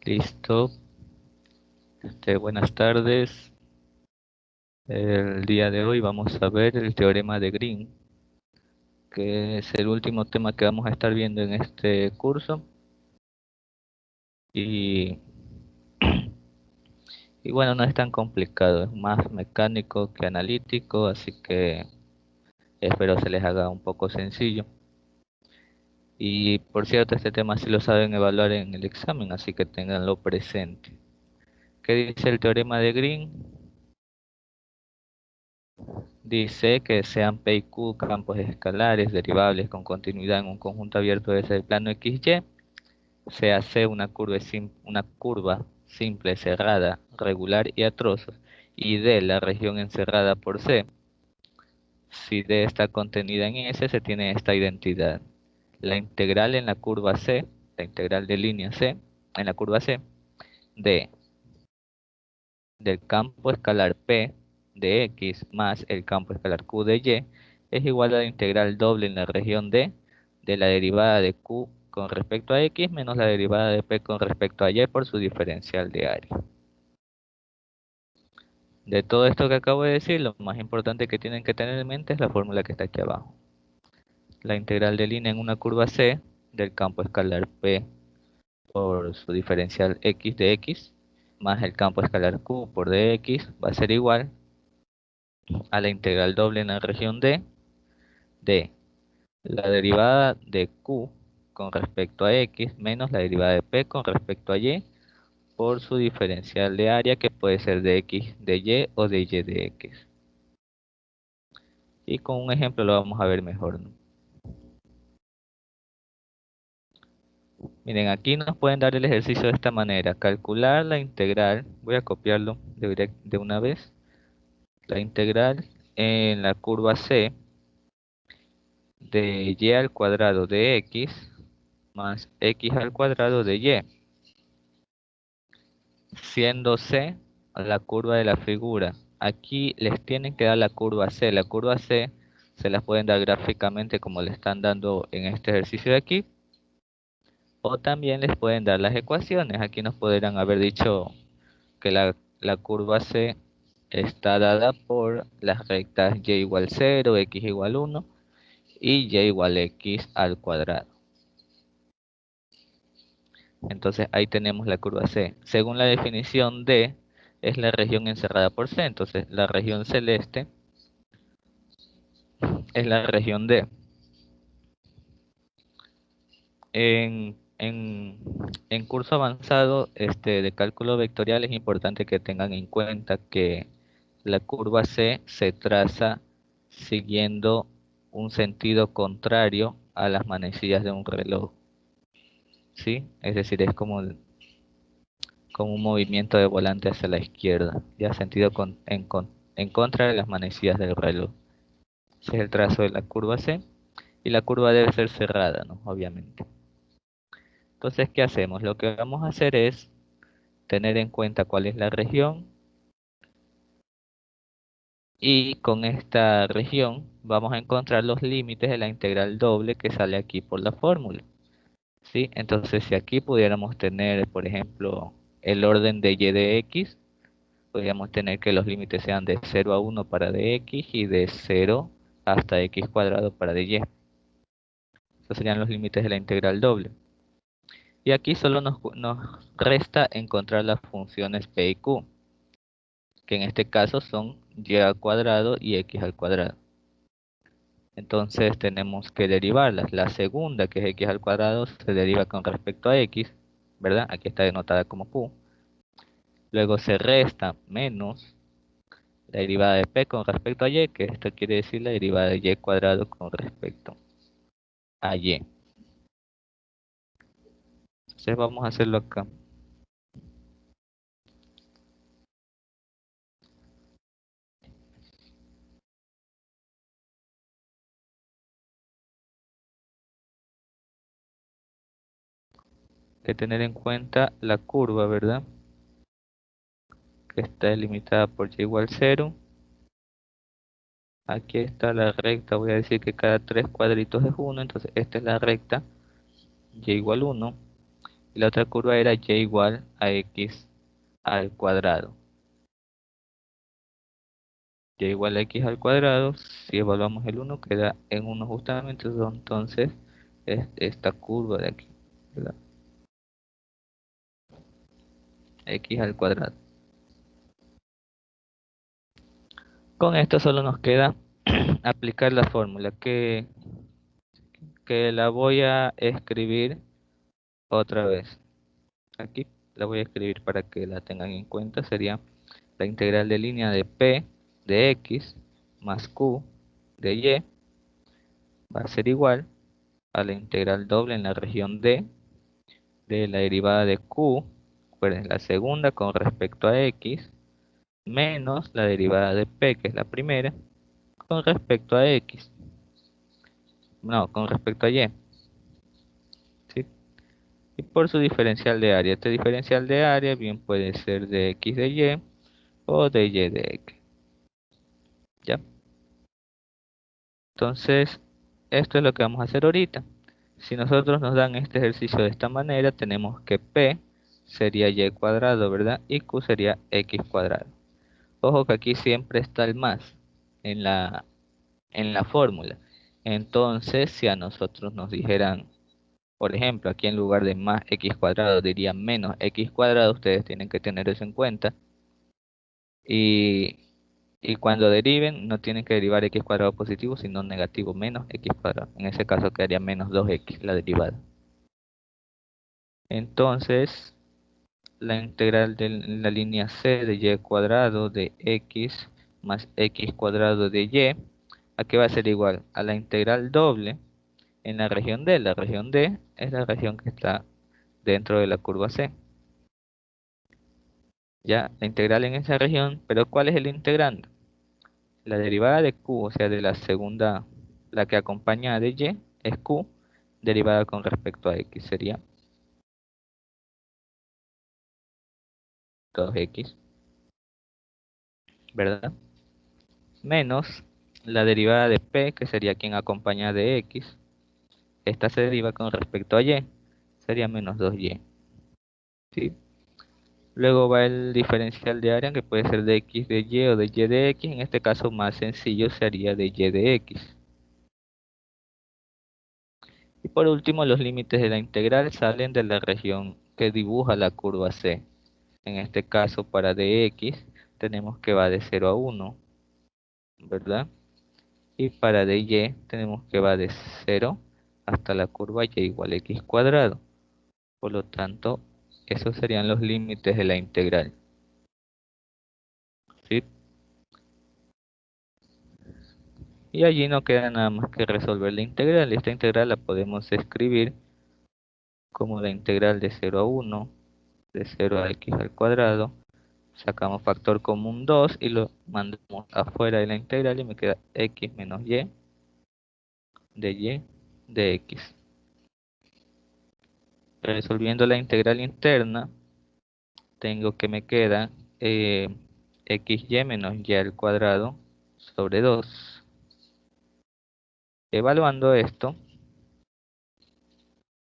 Listo. Buenas tardes. El día de hoy vamos a ver el teorema de Green, que es el último tema que vamos a estar viendo en este curso. Y, y bueno, no es tan complicado, es más mecánico que analítico, así que espero se les haga un poco sencillo. Y por cierto, este tema sí lo saben evaluar en el examen, así que ténganlo presente. ¿Qué dice el teorema de Green? Dice que sean P y Q campos escalares derivables con continuidad en un conjunto abierto desde el plano XY, sea C una curva simple cerrada, regular y a trozos, y D la región encerrada por C. Si D está contenida en S, se tiene esta identidad. La integral en la curva C, la integral de línea C, en la curva C, de del campo escalar P de X más el campo escalar Q de Y es igual a la integral doble en la región D de la derivada de Q con respecto a X menos la derivada de P con respecto a Y por su diferencial de área. De todo esto que acabo de decir, lo más importante que tienen que tener en mente es la fórmula que está aquí abajo. La integral de línea en una curva C del campo escalar P por su diferencial X de X más el campo escalar Q por dx va a ser igual a la integral doble en la región D de la derivada de Q con respecto a X menos la derivada de P con respecto a Y por su diferencial de área que puede ser de X de Y o de Y de X. Y con un ejemplo lo vamos a ver mejor, ¿no? Miren, aquí nos pueden dar el ejercicio de esta manera. Calcular la integral, voy a copiarlo de una vez. La integral en la curva C de Y al cuadrado de X más X al cuadrado de Y, siendo C la curva de la figura. Aquí les tienen que dar la curva C. La curva C se las pueden dar gráficamente como le están dando en este ejercicio de aquí. O también les pueden dar las ecuaciones. Aquí nos podrían haber dicho que la curva C está dada por las rectas y igual 0, x igual 1 y y igual x al cuadrado. Entonces ahí tenemos la curva C. Según la definición D, es la región encerrada por C. Entonces la región celeste es la región D. En curso avanzado de cálculo vectorial es importante que tengan en cuenta que la curva C se traza siguiendo un sentido contrario a las manecillas de un reloj, ¿sí? Es decir, es como un movimiento de volante hacia la izquierda, ya sentido en contra de las manecillas del reloj. Ese es el trazo de la curva C y la curva debe ser cerrada, ¿no? Obviamente. Entonces, ¿qué hacemos? Lo que vamos a hacer es tener en cuenta cuál es la región y con esta región vamos a encontrar los límites de la integral doble que sale aquí por la fórmula, ¿sí? Entonces, si aquí pudiéramos tener, por ejemplo, el orden de y de x, podríamos tener que los límites sean de 0 a 1 para dx y de 0 hasta x cuadrado para dy. Esos serían los límites de la integral doble. Y aquí solo nos resta encontrar las funciones p y q, que en este caso son y al cuadrado y x al cuadrado. Entonces tenemos que derivarlas. La segunda, que es x al cuadrado, se deriva con respecto a x, ¿verdad? Aquí está denotada como q. Luego se resta menos la derivada de p con respecto a y, que esto quiere decir la derivada de y cuadrado con respecto a y. Entonces vamos a hacerlo acá. Hay que tener en cuenta la curva, ¿verdad? Que está delimitada por y igual 0. Aquí está la recta, voy a decir que cada tres cuadritos es 1, entonces esta es la recta y igual 1. y la otra curva era y igual a x al cuadrado. Y igual a x al cuadrado, si evaluamos el 1 queda en 1 justamente, entonces es esta curva de aquí, ¿verdad? X al cuadrado. Con esto solo nos queda aplicar la fórmula que la voy a escribir otra vez. Aquí la voy a escribir para que la tengan en cuenta. Sería la integral de línea de P de X más Q de Y va a ser igual a la integral doble en la región D de la derivada de Q, recuerden, la segunda con respecto a X, menos la derivada de P, que es la primera, con respecto a X. No, con respecto a Y. ¿Sí? Y por su diferencial de área. Este diferencial de área bien puede ser de X de Y o de Y de X. ¿Ya? Entonces, esto es lo que vamos a hacer ahorita. Si nosotros nos dan este ejercicio de esta manera, tenemos que P sería Y cuadrado, ¿verdad? Y Q sería X cuadrado. Ojo que aquí siempre está el más en la fórmula. Entonces, si a nosotros nos dijeran, por ejemplo, aquí en lugar de más X cuadrado diría menos X cuadrado, ustedes tienen que tener eso en cuenta. Y, y cuando deriven, no tienen que derivar X cuadrado positivo, sino negativo, menos X cuadrado. En ese caso quedaría menos 2X la derivada. Entonces, la integral de la línea C de Y cuadrado de X más X cuadrado de Y, ¿a qué va a ser igual? A la integral doble en la región D. La región D es la región que está dentro de la curva C. Ya, la integral en esa región, pero ¿cuál es el integrando? La derivada de Q, o sea, de la segunda, la que acompaña de Y, es Q, derivada con respecto a X, sería 2X, ¿verdad? Menos la derivada de P, que sería quien acompaña de X. Esta se deriva con respecto a Y, sería menos 2Y, ¿sí? Luego va el diferencial de área, que puede ser de X de Y o de Y de X. En este caso más sencillo sería de Y de X. Y por último, los límites de la integral salen de la región que dibuja la curva C. En este caso, para dx, tenemos que va de 0 a 1, ¿verdad? Y para dy, tenemos que va de 0 hasta la curva y igual a x cuadrado. Por lo tanto, esos serían los límites de la integral. ¿Sí? Y allí no queda nada más que resolver la integral. Esta integral la podemos escribir como la integral de 0 a 1, de 0 a x al cuadrado. Sacamos factor común 2 y lo mandamos afuera de la integral y me queda x menos y de x. Resolviendo la integral interna, tengo que me queda xy menos y al cuadrado sobre 2. Evaluando esto,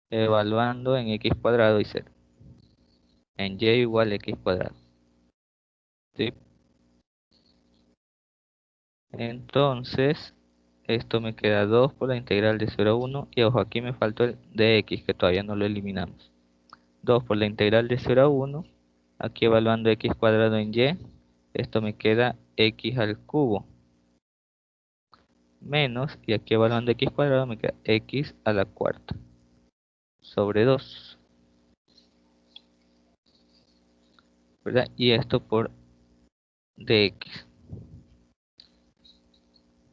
evaluando en x cuadrado y 0. En y igual a x cuadrado. ¿Sí? Entonces, esto me queda 2 por la integral de 0 a 1. Y ojo, aquí me faltó el dx que todavía no lo eliminamos. 2 por la integral de 0 a 1. Aquí evaluando x cuadrado en y, esto me queda x al cubo. Menos, y aquí evaluando x cuadrado me queda x a la cuarta. Sobre 2. ¿Verdad? Y esto por dx.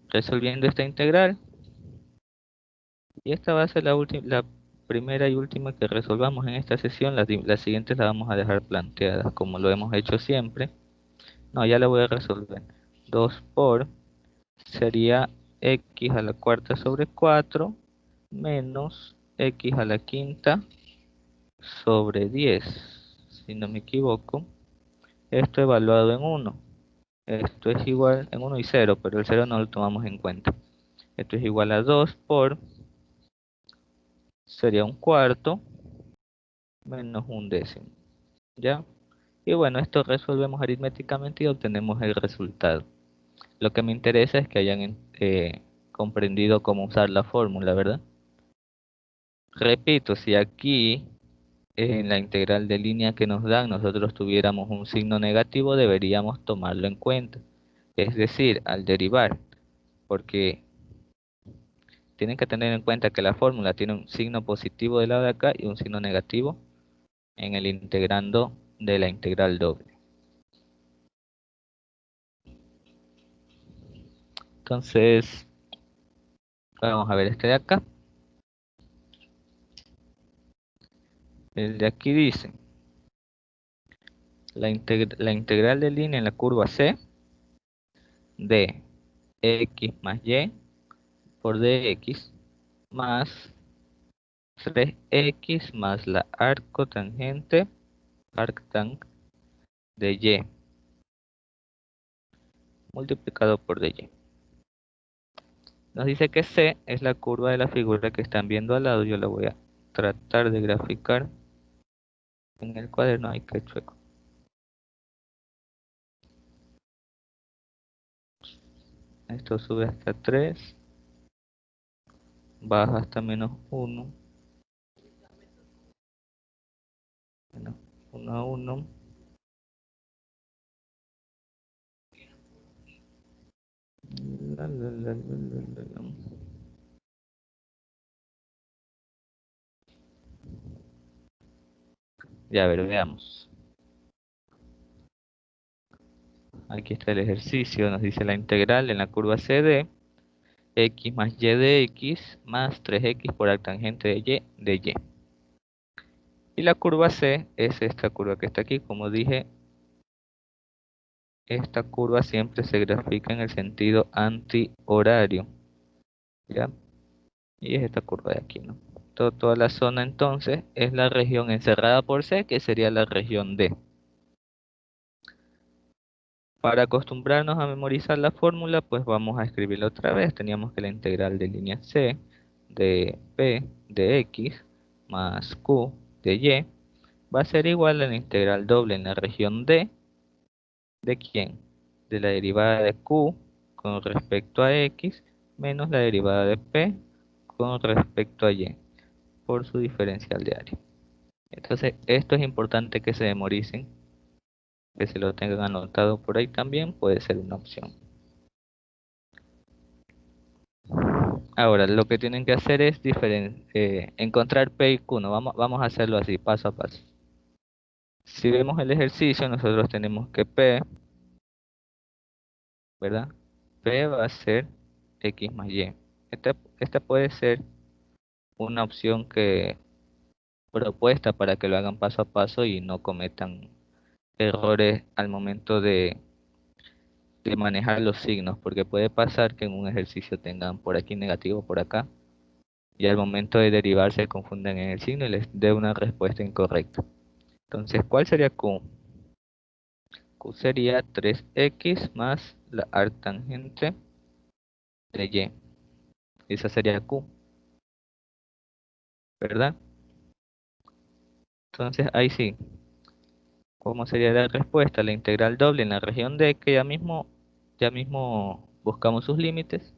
Resolviendo esta integral. Y esta va a ser la primera y última que resolvamos en esta sesión. Las siguientes las vamos a dejar planteadas como lo hemos hecho siempre. No, ya la voy a resolver. 2 por sería x a la cuarta sobre 4 menos x a la quinta sobre 10. Si no me equivoco, esto evaluado en 1. Esto es igual en 1 y 0, pero el 0 no lo tomamos en cuenta. Esto es igual a 2 por, sería un cuarto, menos un décimo. ¿Ya? Y bueno, esto resolvemos aritméticamente y obtenemos el resultado. Lo que me interesa es que hayan comprendido cómo usar la fórmula, ¿verdad? Repito, si aquí en la integral de línea que nos dan nosotros tuviéramos un signo negativo, deberíamos tomarlo en cuenta. Es decir, al derivar, porque tienen que tener en cuenta que la fórmula tiene un signo positivo del lado de acá y un signo negativo en el integrando de la integral doble. Entonces, vamos a ver este de acá. El de aquí dice, la integral de línea en la curva C de x más y por dx más 3x más la arctangente arctan de y multiplicado por dy. Nos dice que C es la curva de la figura que están viendo al lado. Yo la voy a tratar de graficar en el cuaderno. Hay que chueco. Esto sube hasta 3, baja hasta -1, menos 1 a 1. La, la, la, la, la. Ya, a ver, veamos. Aquí está el ejercicio. Nos dice la integral en la curva CD x más y de x más 3x por arctangente de y. Y la curva C es esta curva que está aquí. Como dije, esta curva siempre se grafica en el sentido antihorario, ¿ya? Y es esta curva de aquí, ¿no? Toda la zona entonces es la región encerrada por C, que sería la región D. Para acostumbrarnos a memorizar la fórmula, pues vamos a escribirla otra vez. Teníamos que la integral de línea C de P de X más Q de Y va a ser igual a la integral doble en la región D. ¿De quién? De la derivada de Q con respecto a X menos la derivada de P con respecto a Y por su diferencial de área. Entonces, esto es importante que se memoricen, que se lo tengan anotado por ahí también, puede ser una opción. Ahora, lo que tienen que hacer es encontrar P y Q, ¿no? Vamos a hacerlo así, paso a paso. Si vemos el ejercicio, nosotros tenemos que P, ¿verdad? P va a ser X más Y. Esta puede ser una opción que propuesta para que lo hagan paso a paso y no cometan errores al momento de manejar los signos, porque puede pasar que en un ejercicio tengan por aquí negativo, por acá, y al momento de derivar se confunden en el signo y les dé una respuesta incorrecta. Entonces, ¿cuál sería Q? Q sería 3x más la arctangente de Y. Esa sería Q, ¿verdad? Entonces, ahí sí. ¿Cómo sería la respuesta? La integral doble en la región D, que ya mismo buscamos sus límites.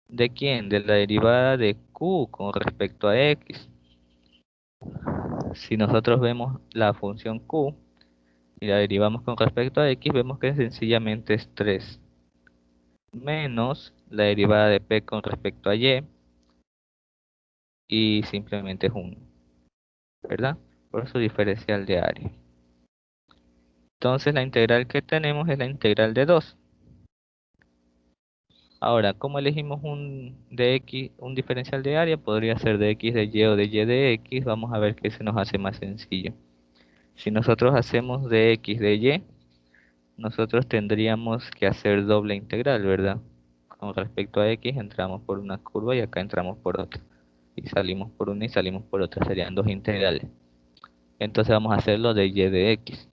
¿De quién? De la derivada de Q con respecto a X. Si nosotros vemos la función Q y la derivamos con respecto a X, vemos que sencillamente es 3 menos la derivada de P con respecto a Y simplemente es 1, ¿verdad? Por su diferencial de área. Entonces la integral que tenemos es la integral de 2. Ahora, ¿cómo elegimos un de x, un diferencial de área? Podría ser de x de y o de y de x. Vamos a ver qué se nos hace más sencillo. Si nosotros hacemos de x de y, nosotros tendríamos que hacer doble integral, ¿verdad? Con respecto a x entramos por una curva y acá entramos por otra. Y salimos por una y salimos por otra. Serían dos integrales. Entonces vamos a hacerlo de y de x.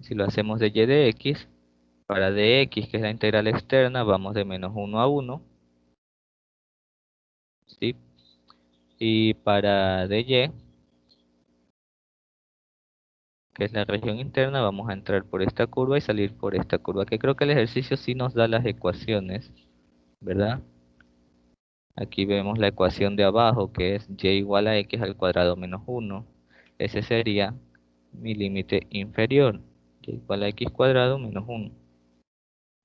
Si lo hacemos de y de x, para dx, que es la integral externa, vamos de -1 a 1. ¿Sí? Y para dy, que es la región interna, vamos a entrar por esta curva y salir por esta curva, que creo que el ejercicio sí nos da las ecuaciones, ¿verdad? Aquí vemos la ecuación de abajo, que es y igual a x al cuadrado menos 1. Ese sería mi límite inferior, y igual a x cuadrado menos 1.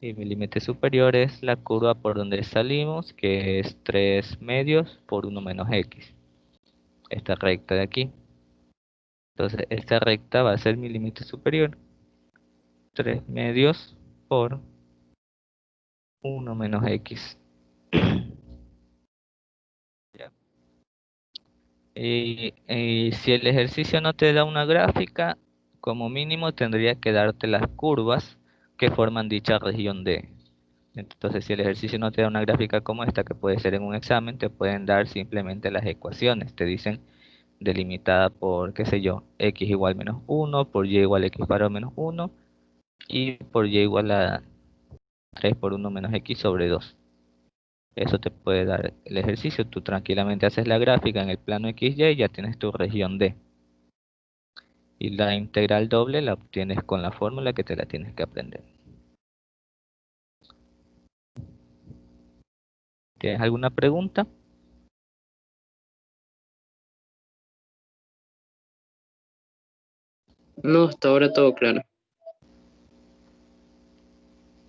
Y mi límite superior es la curva por donde salimos, que es 3 medios por 1 menos x. Esta recta de aquí. Entonces, esta recta va a ser mi límite superior. 3 medios por 1 menos x. Ya. Y si el ejercicio no te da una gráfica, como mínimo tendría que darte las curvas que forman dicha región D. Entonces, si el ejercicio no te da una gráfica como esta, que puede ser en un examen, te pueden dar simplemente las ecuaciones. Te dicen delimitada por, qué sé yo, x igual menos 1, por y igual a x cuadrado menos 1, y por y igual a 3 por 1 menos x sobre 2. Eso te puede dar el ejercicio. Tú tranquilamente haces la gráfica en el plano XY y ya tienes tu región D. Y la integral doble la obtienes con la fórmula que te la tienes que aprender. ¿Tienes alguna pregunta? No, hasta ahora todo claro.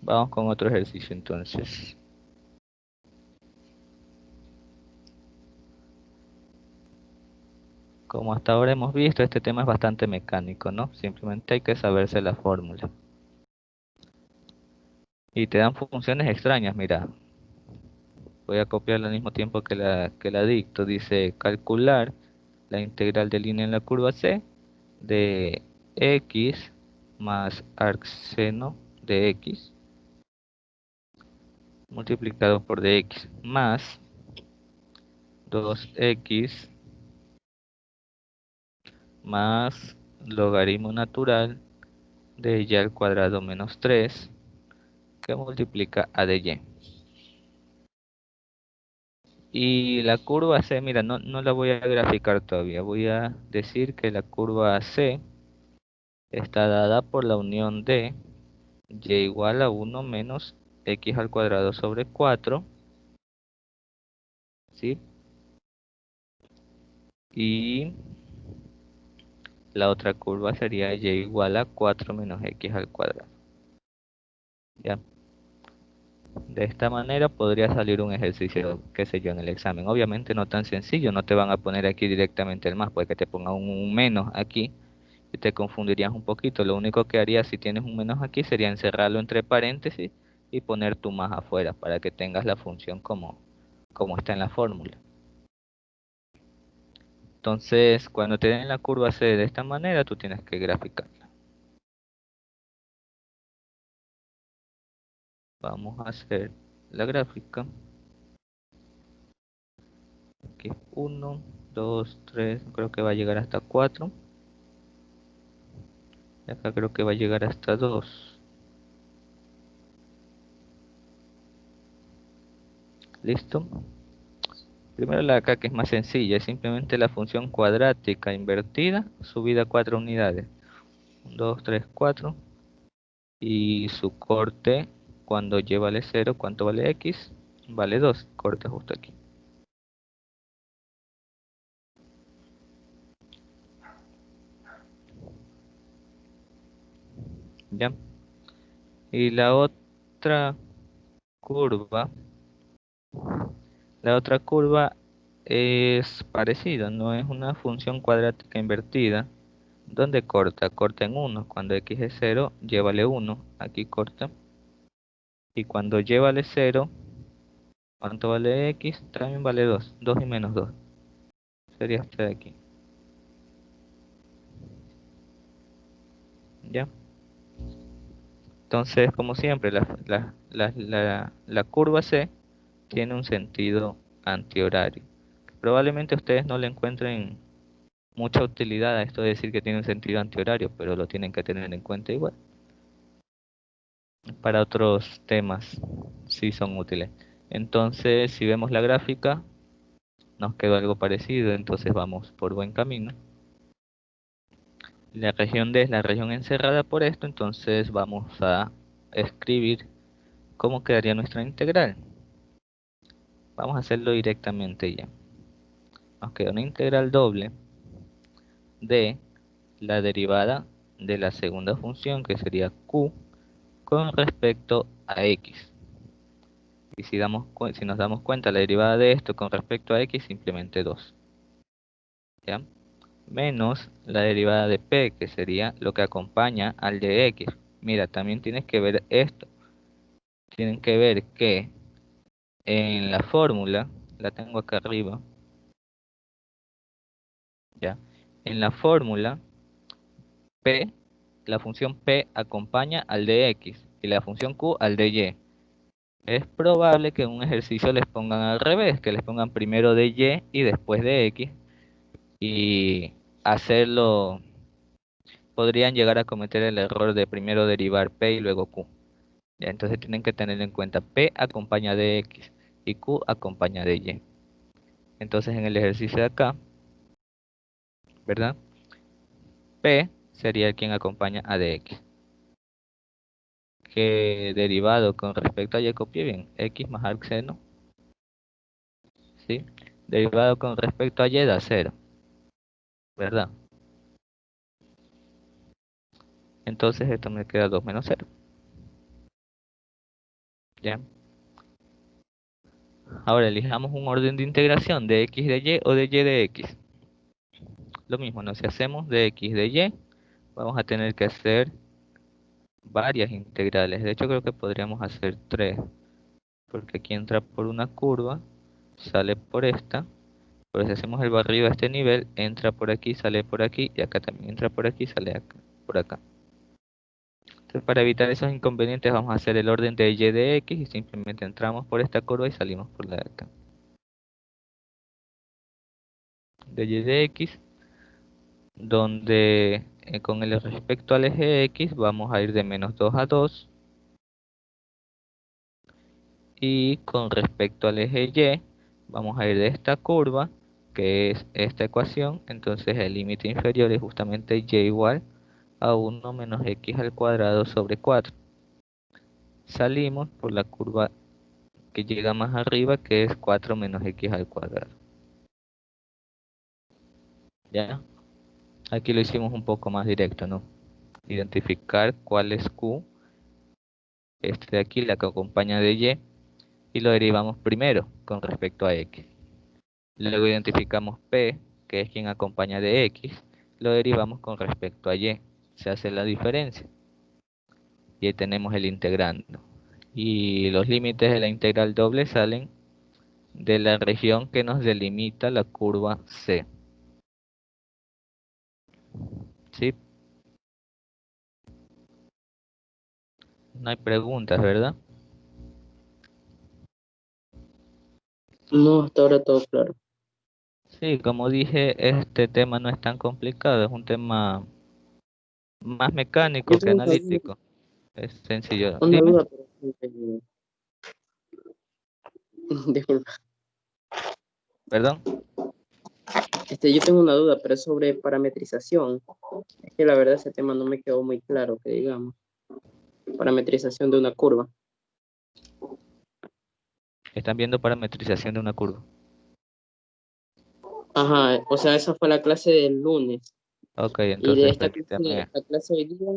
Vamos con otro ejercicio entonces. Como hasta ahora hemos visto, este tema es bastante mecánico, ¿no? Simplemente hay que saberse la fórmula. Y te dan funciones extrañas, mira. Voy a copiarla al mismo tiempo que la dicto. Dice calcular la integral de línea en la curva C de x más arcseno de x multiplicado por dx más 2x más logaritmo natural de y al cuadrado menos 3 que multiplica a dy. Y la curva C, mira, no la voy a graficar todavía. Voy a decir que la curva C está dada por la unión de y igual a 1 menos x al cuadrado sobre 4, ¿sí? Y la otra curva sería y igual a 4 menos x al cuadrado. ¿Ya? De esta manera podría salir un ejercicio, qué sé yo, en el examen. Obviamente no tan sencillo, no te van a poner aquí directamente el más, puede que te ponga un menos aquí y te confundirías un poquito. Lo único que harías si tienes un menos aquí sería encerrarlo entre paréntesis y poner tu más afuera para que tengas la función como está en la fórmula. Entonces, cuando te den la curva C de esta manera, tú tienes que graficarla. Vamos a hacer la gráfica. Aquí 1, 2, 3, creo que va a llegar hasta 4. Y acá creo que va a llegar hasta 2. ¿Listo? Primero la de acá que es más sencilla, es simplemente la función cuadrática invertida subida 4 unidades. 2, 3, 4. Y su corte cuando y vale 0, ¿cuánto vale x? Vale 2, corta justo aquí. ¿Ya? Y curva, la otra curva es parecida, no es una función cuadrática invertida, donde corta en 1, cuando x es 0, y vale 1, aquí corta, y cuando y vale 0, ¿cuánto vale x? También vale 2, 2 y menos 2, sería este de aquí, ¿ya? Entonces, como siempre, la curva C tiene un sentido antihorario. Probablemente ustedes no le encuentren mucha utilidad a esto de decir que tiene un sentido antihorario, pero lo tienen que tener en cuenta igual. Para otros temas sí son útiles. Entonces, si vemos la gráfica, nos quedó algo parecido, entonces vamos por buen camino. La región D es la región encerrada por esto, entonces vamos a escribir cómo quedaría nuestra integral. Vamos a hacerlo directamente ya. Nos queda una integral doble de la derivada de la segunda función, que sería q, con respecto a x. Y si nos damos cuenta, la derivada de esto con respecto a x, simplemente 2. ¿Ya? Menos la derivada de p, que sería lo que acompaña al de x. Mira, también tienes que ver esto. Tienen que ver que en la fórmula, la tengo acá arriba, ¿ya? En la fórmula, p, la función p acompaña al de x y la función q al de y. Es probable que en un ejercicio les pongan al revés, que les pongan primero de y y después de x, y hacerlo, podrían llegar a cometer el error de primero derivar p y luego q. Ya, entonces tienen que tener en cuenta p acompaña de x y q acompaña de y. Entonces en el ejercicio de acá, ¿verdad? P sería quien acompaña a dx. Que derivado con respecto a y, copié bien, x más arc seno, ¿sí? Derivado con respecto a y da 0, ¿verdad? Entonces esto me queda 2 menos 0. ¿Ya? Ahora elijamos un orden de integración de x de y o de y de x. Lo mismo, ¿no? Si hacemos de x de y, vamos a tener que hacer varias integrales. De hecho, creo que podríamos hacer 3, porque aquí entra por una curva, sale por esta. Pero si hacemos el barrido a este nivel, entra por aquí, sale por aquí, y acá también entra por aquí, sale acá, por acá. Entonces, para evitar esos inconvenientes, vamos a hacer el orden de y de x y simplemente entramos por esta curva y salimos por la de acá. De y de x, donde con el respecto al eje x vamos a ir de menos 2 a 2, y con respecto al eje y vamos a ir de esta curva, que es esta ecuación. Entonces el límite inferior es justamente y igual a 1 menos x al cuadrado sobre 4. Salimos por la curva que llega más arriba, que es 4 menos x al cuadrado. ¿Ya? Aquí lo hicimos un poco más directo, ¿no? Identificar cuál es q, este de aquí, la que acompaña de y lo derivamos primero con respecto a x. Luego identificamos p, que es quien acompaña de x, lo derivamos con respecto a y. Se hace la diferencia. Y ahí tenemos el integrando. Y los límites de la integral doble salen de la región que nos delimita la curva C. ¿Sí? No hay preguntas, ¿verdad? No, hasta ahora todo claro. Sí, como dije, este tema no es tan complicado, es un tema más Yo mecánico que tengo analítico. Es sencillo. una Dime, duda, pero disculpa. perdón. Yo tengo una duda, pero es sobre parametrización. Es que la verdad ese tema no me quedó muy claro, que digamos. Parametrización de una curva. Están viendo parametrización de una curva. Ajá, o sea, esa fue la clase del lunes. Ok, Y de entonces esta clase, permítame. la clase de hoy día,